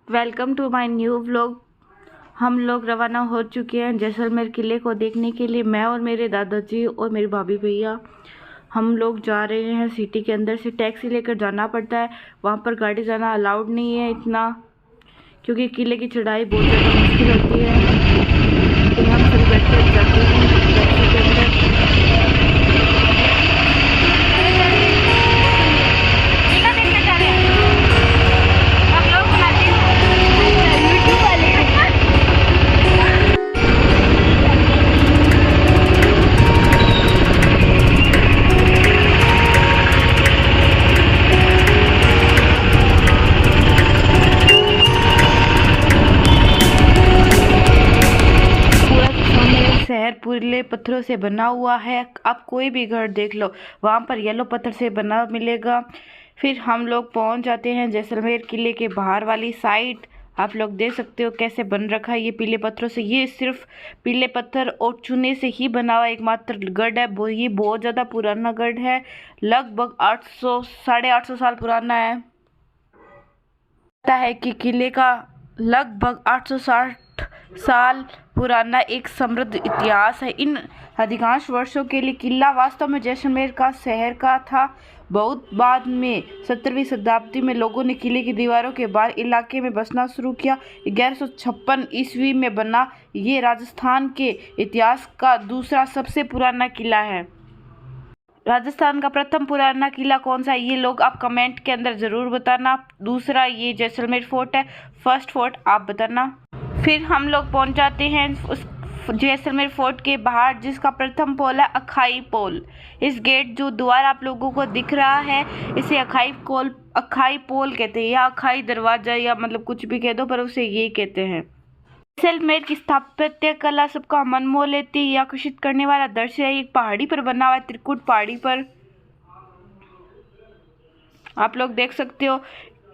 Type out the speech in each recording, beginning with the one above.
Welcome to my new vlog. हम लोग रवाना हो चुके हैं जैसलमेर किले को देखने के लिए। मैं और मेरे दादाजी और मेरे भाभी भैया हम लोग जा रहे हैं। सिटी के अंदर से टैक्सी लेकर जाना पड़ता है, वहाँ पर गाड़ी जाना अलाउड नहीं है इतना, क्योंकि किले की चढ़ाई बहुत ज़्यादा मुश्किल होती है। तो हम सभी बैठ कर जाते हैं टैक्सी के अंदर। शहर पूरे पत्थरों से बना हुआ है। आप कोई भी घर देख लो, वहाँ पर येलो पत्थर से बना मिलेगा। फिर हम लोग पहुँच जाते हैं जैसलमेर किले के बाहर वाली साइड। आप लोग देख सकते हो कैसे बन रखा है ये पीले पत्थरों से। ये सिर्फ पीले पत्थर और चूने से ही बना हुआ एकमात्र गढ़ है। ये बहुत ज़्यादा पुराना गढ़ है, लगभग 800-850 साल पुराना है। पता है कि किले का लगभग 860 साल पुराना एक समृद्ध इतिहास है। इन अधिकांश वर्षों के लिए किला वास्तव में जैसलमेर का शहर का था। बहुत बाद में 17वीं शताब्दी में लोगों ने किले की दीवारों के बाहर इलाके में बसना शुरू किया। 1156 ईस्वी में बना ये राजस्थान के इतिहास का दूसरा सबसे पुराना किला है। राजस्थान का प्रथम पुराना किला कौन सा है, ये लोग आप कमेंट के अंदर ज़रूर बताना। दूसरा ये जैसलमेर फोर्ट है, फर्स्ट फोर्ट आप बताना। फिर हम लोग पहुंच जाते हैं उस जैसलमेर फोर्ट के बाहर, जिसका प्रथम पोल है अखाई पोल। इस गेट जो द्वार आप लोगों को दिख रहा है, इसे अखाई पोल कहते हैं, या अखाई दरवाजा, या मतलब कुछ भी कह दो, पर उसे ये कहते हैं। जैसलमेर की स्थापत्य कला सबका मन मोह लेती है, आकर्षित करने वाला दृश्य है। एक पहाड़ी पर बना हुआ है, त्रिकुट पहाड़ी पर आप लोग देख सकते हो।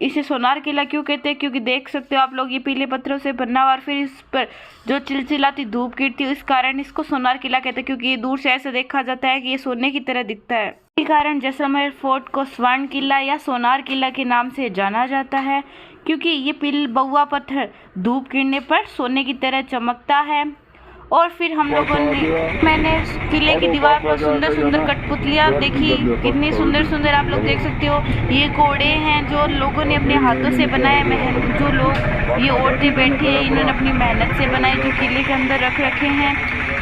इसे सोनार किला क्यों कहते हैं, क्योंकि देख सकते हो आप लोग ये पीले पत्थरों से बना हुआ, और फिर इस पर जो चिलचिलाती धूप गिरती है, इस कारण इसको सोनार किला कहते हैं, क्योंकि ये दूर से ऐसे देखा जाता है कि ये सोने की तरह दिखता है। इसी कारण जैसलमेर फोर्ट को स्वर्ण किला या सोनार किला के नाम से जाना जाता है, क्योंकि ये बउआ पत्थर धूप गिरने पर सोने की तरह चमकता है। और फिर हम लोगों ने मैंने किले की दीवार पर सुंदर सुंदर कठपुतलियाँ देखी, कितनी सुंदर सुंदर आप लोग देख सकते हो। ये घोड़े हैं जो लोगों ने अपने हाथों से बनाए। जो लोग ये औरतें बैठी हैं, इन्होंने अपनी मेहनत से बनाए, जो किले के अंदर रख रखे हैं।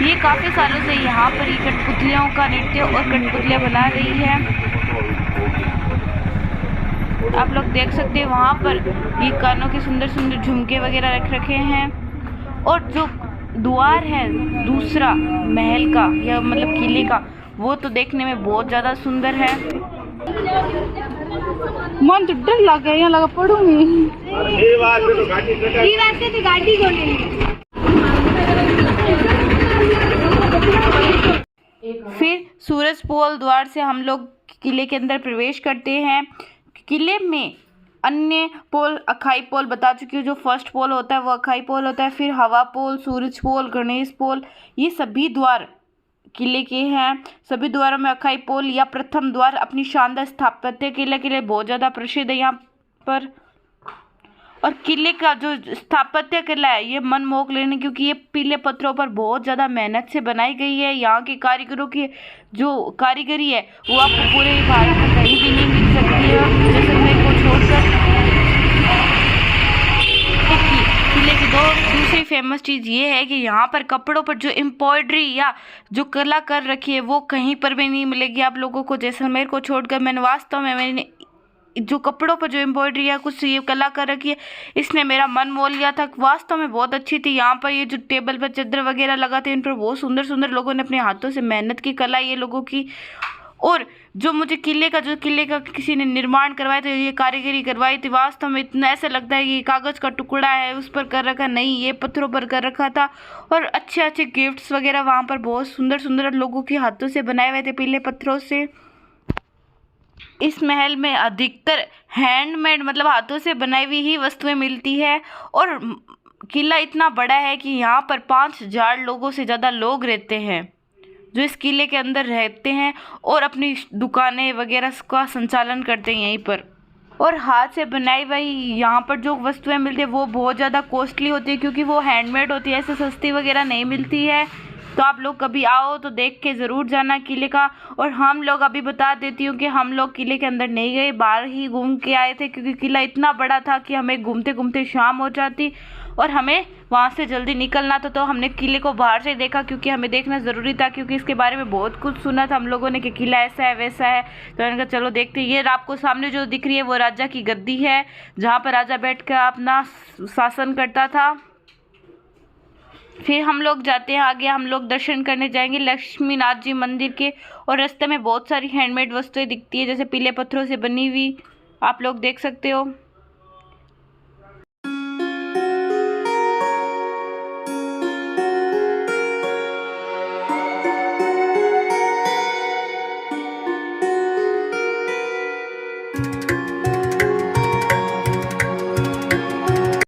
ये काफ़ी सालों से यहाँ पर ये कठपुतलियों का नृत्य और कठपुतलियाँ बना रही है। आप लोग देख सकते हैं वहाँ पर ये कानों के सुंदर सुंदर झुमके वगैरह रख रखे हैं। और जो द्वार है दूसरा महल का, या मतलब किले का, वो तो देखने में बहुत ज़्यादा सुंदर है। मन तो डर लग गया, यहाँ लगा पड़ूंगी। फिर सूरज पोल द्वार से हम लोग किले के अंदर प्रवेश करते हैं। किले में अन्य पोल अखाई पोल बता चुकी हूँ। जो फर्स्ट पोल होता है वो अखाई पोल होता है। फिर हवा पोल, सूरज पोल, गणेश पोल, ये सभी द्वार किले के हैं। सभी द्वारों में अखाई पोल या प्रथम द्वार अपनी शानदार स्थापत्य किले के लिए बहुत ज़्यादा प्रसिद्ध है यहाँ पर। और किले का जो स्थापत्य कला है ये मन मोह लेने, क्योंकि ये पीले पत्थरों पर बहुत ज़्यादा मेहनत से बनाई गई है। यहाँ के कारीगरों की जो कारीगरी है वो आपको पूरे भारत में कहीं भी नहीं मिल सकती है, जैसलमेर को छोड़कर। किले की दूसरी फेमस चीज़ ये है कि यहाँ पर कपड़ों पर जो एम्ब्रॉयडरी या जो कला कर रखी है वो कहीं पर भी नहीं मिलेगी आप लोगों को, जैसलमेर को छोड़कर। मैंने जो कपड़ों पर जो एम्ब्रॉयडरी या कुछ ये कला कर रखी है, इसने मेरा मन मोह लिया था। वास्तव में बहुत अच्छी थी। यहाँ पर ये जो टेबल पर चादर वगैरह लगाते हैं, इन पर बहुत सुंदर सुंदर लोगों ने अपने हाथों से मेहनत की कला ये लोगों की। और जो मुझे किले का किसी ने निर्माण करवाया था, ये कारीगरी करवाई थी, वास्तव में इतना ऐसा लगता है कि कागज़ का टुकड़ा है उस पर कर रखा, नहीं ये पत्थरों पर कर रखा था। और अच्छे अच्छे गिफ्ट्स वगैरह वहाँ पर बहुत सुंदर सुंदर लोगों के हाथों से बनाए हुए थे पीले पत्थरों से। इस महल में अधिकतर हैंडमेड मतलब हाथों से बनाई हुई ही वस्तुएं मिलती है। और किला इतना बड़ा है कि यहाँ पर 5000 लोगों से ज़्यादा लोग रहते हैं जो इस किले के अंदर रहते हैं और अपनी दुकानें वगैरह का संचालन करते हैं यहीं पर। और हाथ से बनाई हुई यहाँ पर जो वस्तुएं मिलती है वो बहुत ज़्यादा कॉस्टली होती है, क्योंकि वो हैंडमेड होती है, ऐसे सस्ती वगैरह नहीं मिलती है। तो आप लोग कभी आओ तो देख के ज़रूर जाना किले का। और हम लोग अभी बता देती हूँ कि हम लोग किले के अंदर नहीं गए, बाहर ही घूम के आए थे, क्योंकि किला इतना बड़ा था कि हमें घूमते घूमते शाम हो जाती और हमें वहाँ से जल्दी निकलना था। तो हमने किले को बाहर से देखा, क्योंकि हमें देखना ज़रूरी था, क्योंकि इसके बारे में बहुत कुछ सुना था हम लोगों ने कि किला ऐसा है वैसा है। तो मैंने कहा चलो देखते। ये आपको सामने जो दिख रही है वो राजा की गद्दी है, जहाँ पर राजा बैठ कर अपना शासन करता था। फिर हम लोग जाते हैं आगे, हम लोग दर्शन करने जाएंगे लक्ष्मी नाथ जी मंदिर के। और रास्ते में बहुत सारी हैंडमेड वस्तुएं दिखती है, जैसे पीले पत्थरों से बनी हुई, आप लोग देख सकते हो।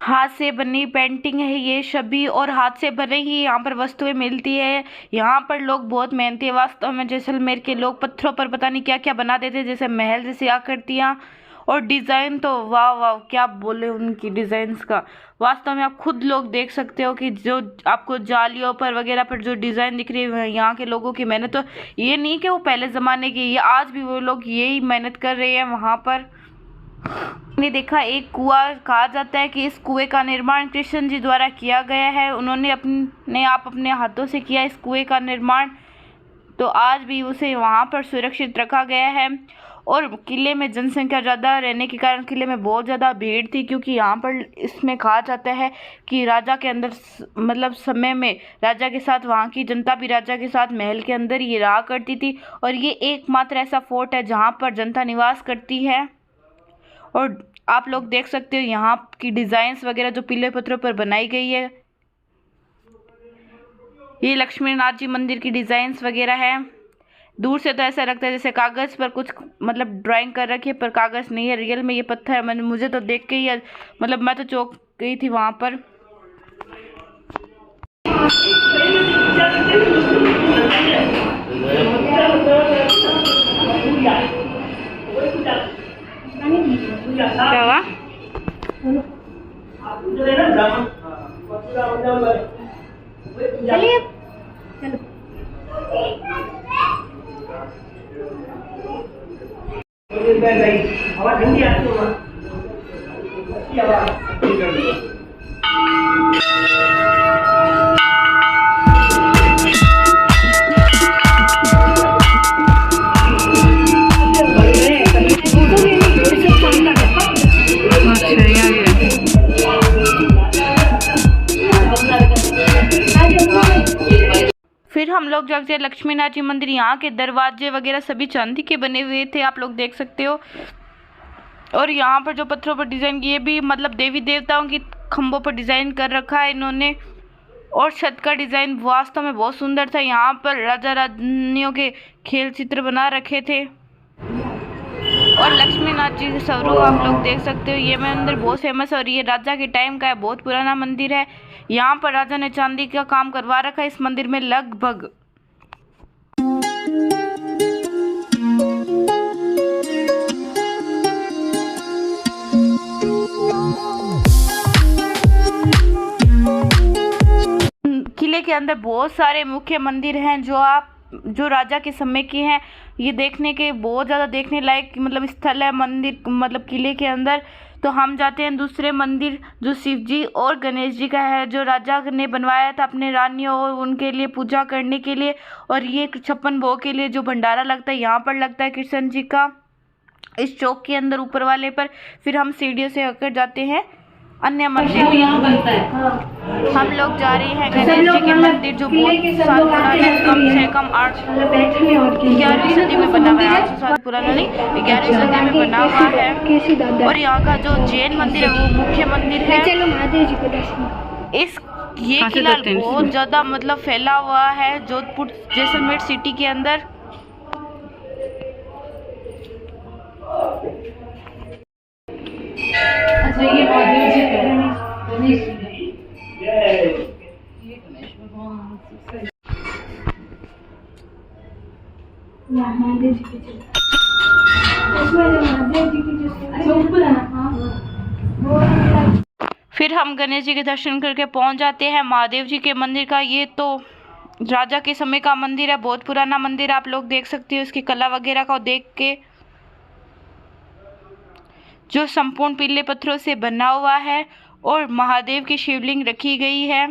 हाथ से बनी पेंटिंग है ये सभी, और हाथ से बने ही यहाँ पर वस्तुएं मिलती है। यहाँ पर लोग बहुत मेहनती है वास्तव में। जैसलमेर के लोग पत्थरों पर पता नहीं क्या क्या बना देते, जैसे महल जैसी आकृतियाँ। और डिज़ाइन तो वाह वाह, क्या बोले उनकी डिज़ाइंस का। वास्तव में आप खुद लोग देख सकते हो कि जो आपको जालियों पर वगैरह पर जो डिज़ाइन दिख रही है यहाँ के लोगों की मेहनत। तो ये नहीं कि वो पहले ज़माने की, ये आज भी वो लोग यही मेहनत कर रहे हैं वहाँ पर। ने देखा एक कुआं, कहा जाता है कि इस कुएं का निर्माण कृष्ण जी द्वारा किया गया है। उन्होंने अपने हाथों से किया इस कुएं का निर्माण। तो आज भी उसे वहां पर सुरक्षित रखा गया है। और किले में जनसंख्या ज़्यादा रहने के कारण किले में बहुत ज़्यादा भीड़ थी, क्योंकि यहाँ पर इसमें कहा जाता है कि राजा के अंदर मतलब समय में राजा के साथ वहाँ की जनता भी राजा के साथ महल के अंदर ही रहा करती थी। और ये एकमात्र ऐसा फोर्ट है जहाँ पर जनता निवास करती है। और आप लोग देख सकते हो यहाँ की डिज़ाइंस वगैरह जो पीले पत्थरों पर बनाई गई है, ये लक्ष्मी नाथ जी मंदिर की डिज़ाइंस वगैरह है। दूर से तो ऐसा लगता है जैसे कागज़ पर कुछ मतलब ड्राइंग कर रखी है, पर कागज़ नहीं है, रियल में ये पत्थर है। मुझे तो देख के ही मतलब मैं तो चौंक गई थी वहाँ पर। क्या हुआ? चलिए चलो। फिर हम लोग जब से लक्ष्मी नाथ जी मंदिर, यहाँ के दरवाजे वगैरह सभी चांदी के बने हुए थे, आप लोग देख सकते हो। और यहाँ पर जो पत्थरों पर डिज़ाइन किए भी मतलब देवी देवताओं की खम्भों पर डिज़ाइन कर रखा है इन्होंने। और छत का डिज़ाइन वास्तव में बहुत सुंदर था। यहाँ पर राजा रानियों के खेल चित्र बना रखे थे। और लक्ष्मी नाथ जी के स्वरूप आप लोग देख सकते हो। ये मंदिर बहुत फेमस है और ये राजा के टाइम का है, बहुत पुराना मंदिर है। यहाँ पर राजा ने चांदी का काम करवा रखा है इस मंदिर में लगभग। किले के अंदर बहुत सारे मुख्य मंदिर हैं जो राजा के समय के हैं। ये देखने के बहुत ज़्यादा देखने लायक मतलब स्थल है मंदिर मतलब किले के अंदर। तो हम जाते हैं दूसरे मंदिर जो शिव जी और गणेश जी का है, जो राजा ने बनवाया था अपने रानियों और उनके लिए पूजा करने के लिए। और ये 56 भोग के लिए जो भंडारा लगता है यहाँ पर लगता है कृष्ण जी का, इस चौक के अंदर ऊपर वाले पर। फिर हम सीढ़ियों से होकर जाते हैं अन्य मंदिर यहाँ बनता है। हम लोग जा रहे हैं गणेश जी के मंदिर जो बहुत साल पुराना, कम से कम 11वीं सदी में बना हुआ है। 800 साल पुराना नहीं, 11वीं सदी में बना हुआ है। और यहाँ का जो जैन मंदिर है वो मुख्य मंदिर है। ये किला बहुत ज़्यादा मतलब फैला हुआ है जोधपुर जैसलमेर सिटी के अंदर। अच्छा ये महादेव जी का गणेश महादेव जी की फिर हम गणेश जी के दर्शन करके पहुंच जाते हैं महादेव जी के मंदिर का। ये तो राजा के समय का मंदिर है, बहुत पुराना मंदिर आप लोग देख सकते हो इसकी कला वगैरह को देख के, जो संपूर्ण पीले पत्थरों से बना हुआ है और महादेव की शिवलिंग रखी गई है।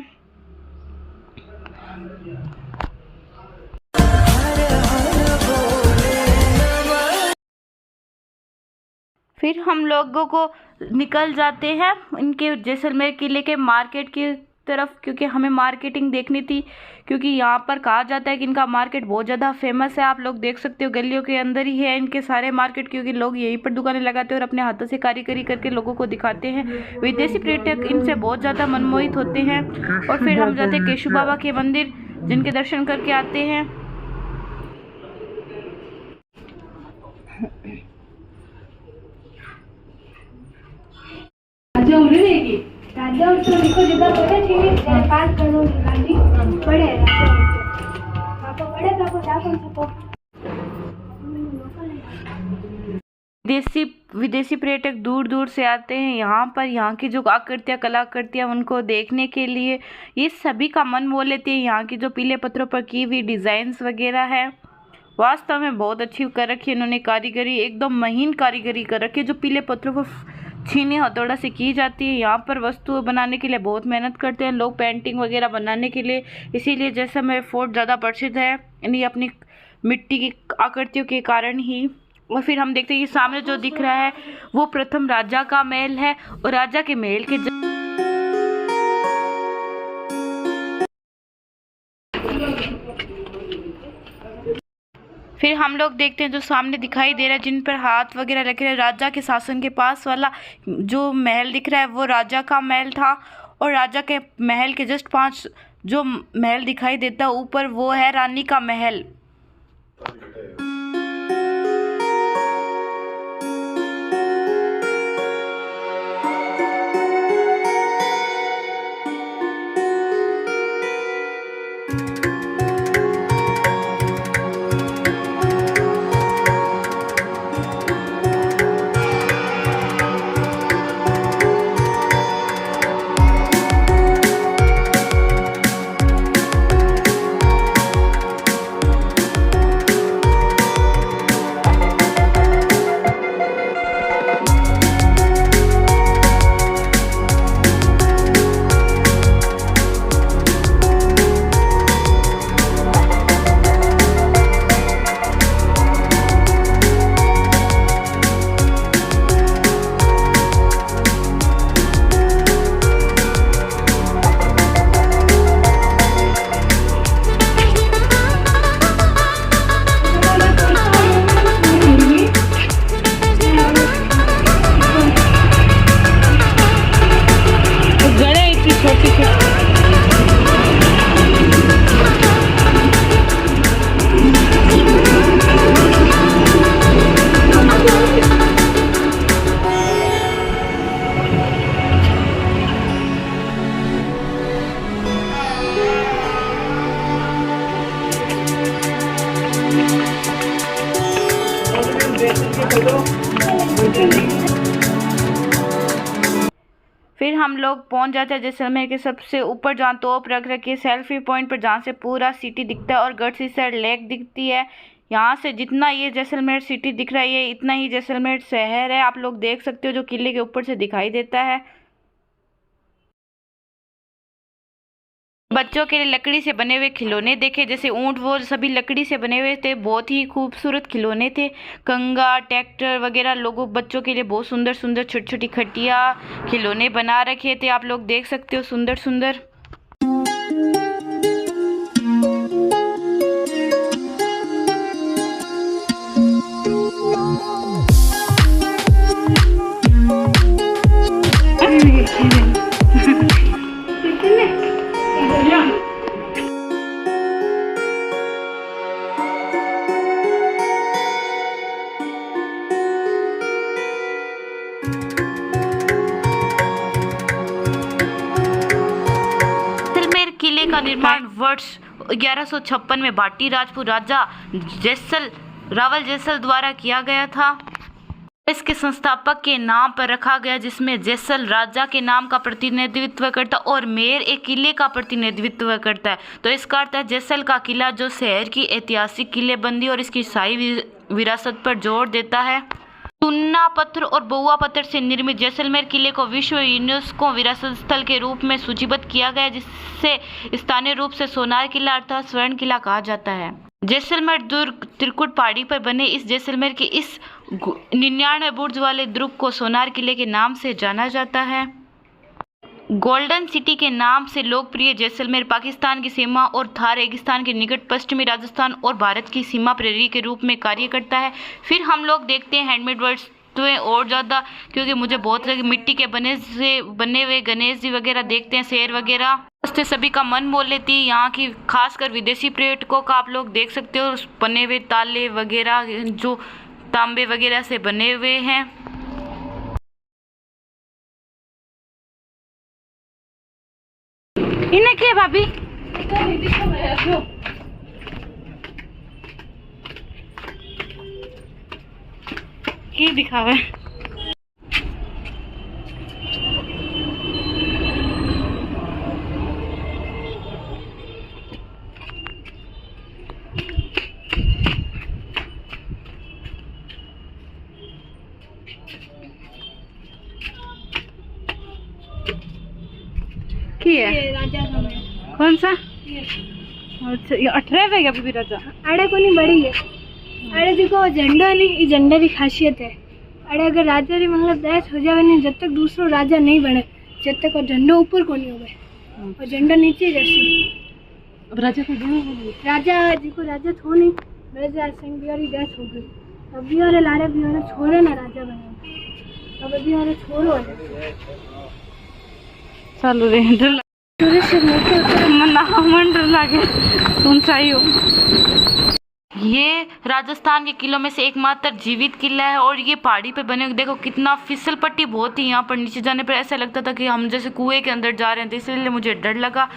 फिर हम लोगों को निकल जाते हैं इनके जैसलमेर किले के मार्केट की तरफ, क्योंकि हमें मार्केटिंग देखनी थी, क्योंकि यहाँ पर कहा जाता है कि इनका मार्केट बहुत ज़्यादा फेमस है। आप लोग देख सकते हो गलियों के अंदर ही है इनके सारे मार्केट, क्योंकि लोग यहीं पर दुकानें लगाते हैं और अपने हाथों से कारीगरी करके लोगों को दिखाते हैं। विदेशी पर्यटक इनसे बहुत ज़्यादा मनमोहित होते हैं। और फिर हम जाते हैं केशू बाबा के मंदिर, जिनके दर्शन करके आते हैं। राजा उत्सव देखो जगह पड़े थी 5 करोड़ गाड़ी पड़े विदेशी पर्यटक दूर दूर से आते हैं यहाँ पर, यहाँ की जो आकृतियाँ कलाकृतियाँ उनको देखने के लिए। ये सभी का मन मोह लेती है। यहाँ की जो पीले पत्थरों पर की हुई डिज़ाइंस वगैरह है, वास्तव में बहुत अच्छी कर रखी है इन्होंने कारीगरी, एकदम महीन कारीगरी कर रखी है, जो पीले पत्थरों को छीने हथौड़ा से की जाती है। यहाँ पर वस्तु बनाने के लिए बहुत मेहनत करते हैं लोग, पेंटिंग वगैरह बनाने के लिए। इसीलिए जैसलमेर फोर्ट ज़्यादा प्रसिद्ध है यानी अपनी मिट्टी की आकृतियों के कारण ही। और फिर हम देखते हैं कि सामने जो दिख रहा है वो प्रथम राजा का महल है, और राजा के महल के फिर हम लोग देखते हैं जो सामने दिखाई दे रहा है जिन पर हाथ वगैरह रखे हैं, राजा के शासन के पास वाला जो महल दिख रहा है वो राजा का महल था। और राजा के महल के जस्ट 5 जो महल दिखाई देता है ऊपर, वो है रानी का महल। फिर हम लोग पहुंच जाते हैं जैसलमेर के सबसे ऊपर, जहाँ तोप रख रखी है सेल्फी पॉइंट पर, जहाँ से पूरा सिटी दिखता है और गढ़सीसर लेक दिखती है। यहाँ से जितना ये जैसलमेर सिटी दिख रहा है इतना ही जैसलमेर शहर है। आप लोग देख सकते हो जो किले के ऊपर से दिखाई देता है। बच्चों के लिए लकड़ी से बने हुए खिलौने देखे, जैसे ऊंट, वो सभी लकड़ी से बने हुए थे, बहुत ही खूबसूरत खिलौने थे। कंगा, ट्रैक्टर वगैरह लोगों बच्चों के लिए बहुत सुंदर सुंदर छोटी छोटी खटिया खिलौने बना रखे थे। आप लोग देख सकते हो सुंदर सुंदर। किले का निर्माण वर्ष 1156 में भाटी राजपूत राजा रावल जैसल द्वारा किया गया था। इसके संस्थापक के नाम पर रखा गया, जिसमें जैसल राजा के नाम का प्रतिनिधित्व करता और मेर एक किले का प्रतिनिधित्व करता है। तो इसका अर्थ है जैसल का किला, जो शहर की ऐतिहासिक किलेबंदी और इसकी शाही विरासत पर जोर देता है। चूना पत्थर और बहुआ पत्थर से निर्मित जैसलमेर किले को विश्व यूनेस्को विरासत स्थल के रूप में सूचीबद्ध किया गया है, जिससे स्थानीय रूप से सोनार किला अर्थात स्वर्ण किला कहा जाता है। जैसलमेर दुर्ग त्रिकुट पहाड़ी पर बने इस जैसलमेर के इस 99 बुर्ज वाले दुर्ग को सोनार किले के नाम से जाना जाता है। गोल्डन सिटी के नाम से लोकप्रिय जैसलमेर पाकिस्तान की सीमा और थार रेगिस्तान के निकट पश्चिमी राजस्थान और भारत की सीमा प्रहरी के रूप में कार्य करता है। फिर हम लोग देखते हैं हैंडमेड वस्तुएं और ज़्यादा, क्योंकि मुझे बहुत लगे मिट्टी के बने हुए गणेश जी वगैरह देखते हैं, शेर वगैरह, उससे सभी का मन मोह लेती है। यहाँ की खासकर विदेशी पर्यटकों का आप लोग देख सकते हो, बने हुए ताले वगैरह जो तांबे वगैरह से बने हुए हैं। इन्हें क्या भाभी ये दिखावे की है ये राजा का महल। कौन सा? ये अच्छा, ये 18 है क्या अभी भी राजा? अड़े को नहीं बड़ी है। अड़े देखो झंडा नहीं, ये झंडे की खासियत है। अड़े अगर राजा री मतलब देश हो जावे नहीं, जब तक दूसरो राजा नहीं बने, जब तक वो झंडो ऊपर को नहीं होवे और झंडा नीचे रहसी। अब राजा को राजा जी को राजा थो नहीं, राजा सिंह बिहारी डेथ हो गई। अब बिहारे लारे बिहारे छोड़े ना राजा बने, अब बिहारे छोड़ो है चालू रे मंडर लागे ऊंचाई हो। ये राजस्थान के किलों में से एकमात्र जीवित किला है और ये पहाड़ी पे बने। देखो कितना फिसल पट्टी बहुत ही, यहाँ पर नीचे जाने पर ऐसा लगता था कि हम जैसे कुएं के अंदर जा रहे हैं, तो इसलिए मुझे डर लगा।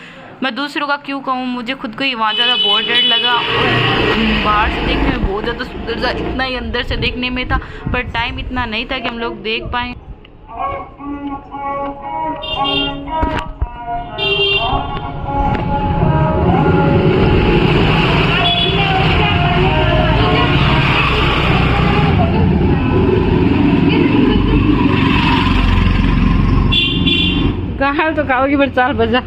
मैं दूसरों का क्यों कहूँ, मुझे खुद को ही वहाँ ज़्यादा बहुत डर लगा। बाहर से देखने में बहुत ज़्यादा सुंदर था, इतना ही अंदर से देखने में था, पर टाइम इतना नहीं था कि हम लोग देख पाए। कहाँ तो खाओगी पर चाल बजा।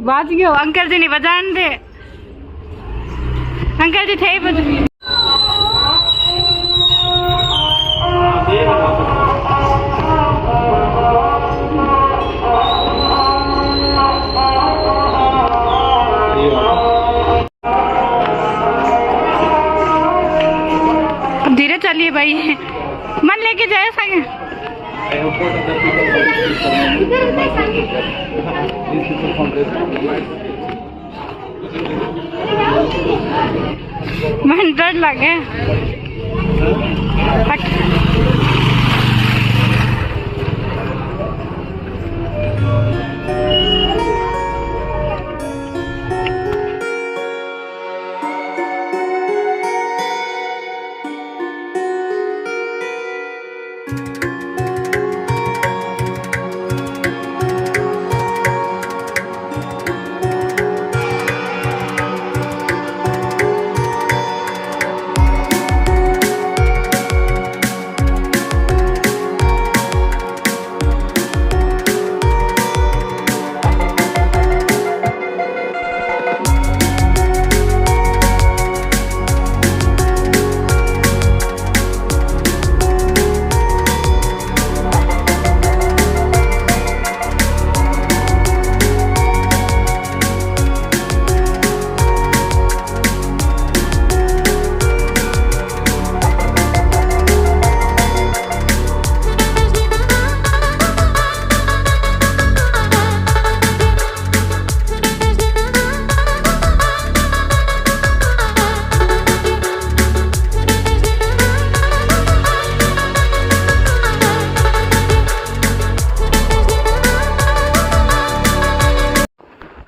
बाज गयो अंकल जी ने बजान दे, अंकल जी थे बज धीरे चलिए भाई, मन लेके जाए संगे। मन डर लगे।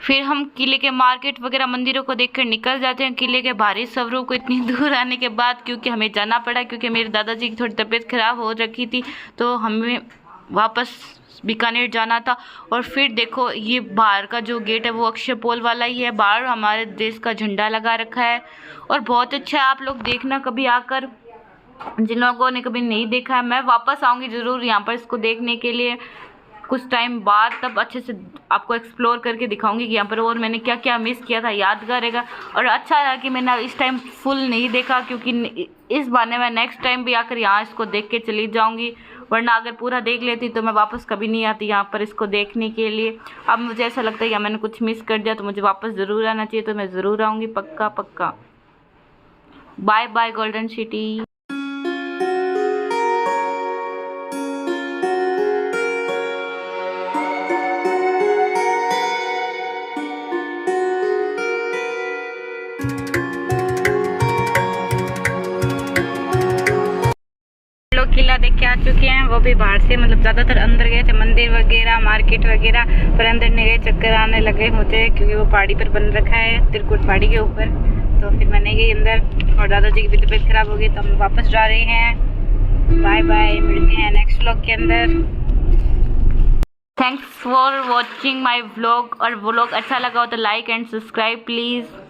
फिर हम किले के मार्केट वगैरह मंदिरों को देखकर निकल जाते हैं किले के बाहरी सफरों को इतनी दूर आने के बाद, क्योंकि हमें जाना पड़ा, क्योंकि मेरे दादाजी की थोड़ी तबीयत ख़राब हो रखी थी तो हमें वापस बीकानेर जाना था। और फिर देखो ये बाहर का जो गेट है वो अक्षय पोल वाला ही है, बाहर हमारे देश का झंडा लगा रखा है और बहुत अच्छा है। आप लोग देखना कभी आकर, जिन लोगों ने कभी नहीं देखा है। मैं वापस आऊँगी ज़रूर यहाँ पर इसको देखने के लिए कुछ टाइम बाद, तब अच्छे से आपको एक्सप्लोर करके दिखाऊंगी कि यहाँ पर और मैंने क्या क्या मिस किया था, यादगार रहेगा। और अच्छा है कि मैंने इस टाइम फुल नहीं देखा, क्योंकि इस बहाने मैं नेक्स्ट टाइम भी आकर यहाँ इसको देख के चली जाऊँगी, वरना अगर पूरा देख लेती तो मैं वापस कभी नहीं आती यहाँ पर इसको देखने के लिए। अब मुझे ऐसा लगता है कि मैंने कुछ मिस कर दिया तो मुझे वापस ज़रूर आना चाहिए, तो मैं ज़रूर आऊँगी, पक्का पक्का। Bye bye golden city. किला देख के आ चुके हैं, वो भी बाहर से, मतलब ज़्यादातर अंदर गए थे, मंदिर वगैरह मार्केट वगैरह, पर अंदर नहीं गए, चक्कर आने लगे मुझे, क्योंकि वो पहाड़ी पर बन रखा है, त्रिकुट पहाड़ी के ऊपर। तो फिर मैं नहीं गई अंदर और दादाजी की भी तबीयत खराब हो गई, तो हम वापस जा रहे हैं। बाय बाय, मिलते हैं नेक्स्ट व्लॉग के अंदर। Thanks for watching my vlog, और व्लॉग अच्छा लगा हो तो लाइक एंड सब्सक्राइब प्लीज़।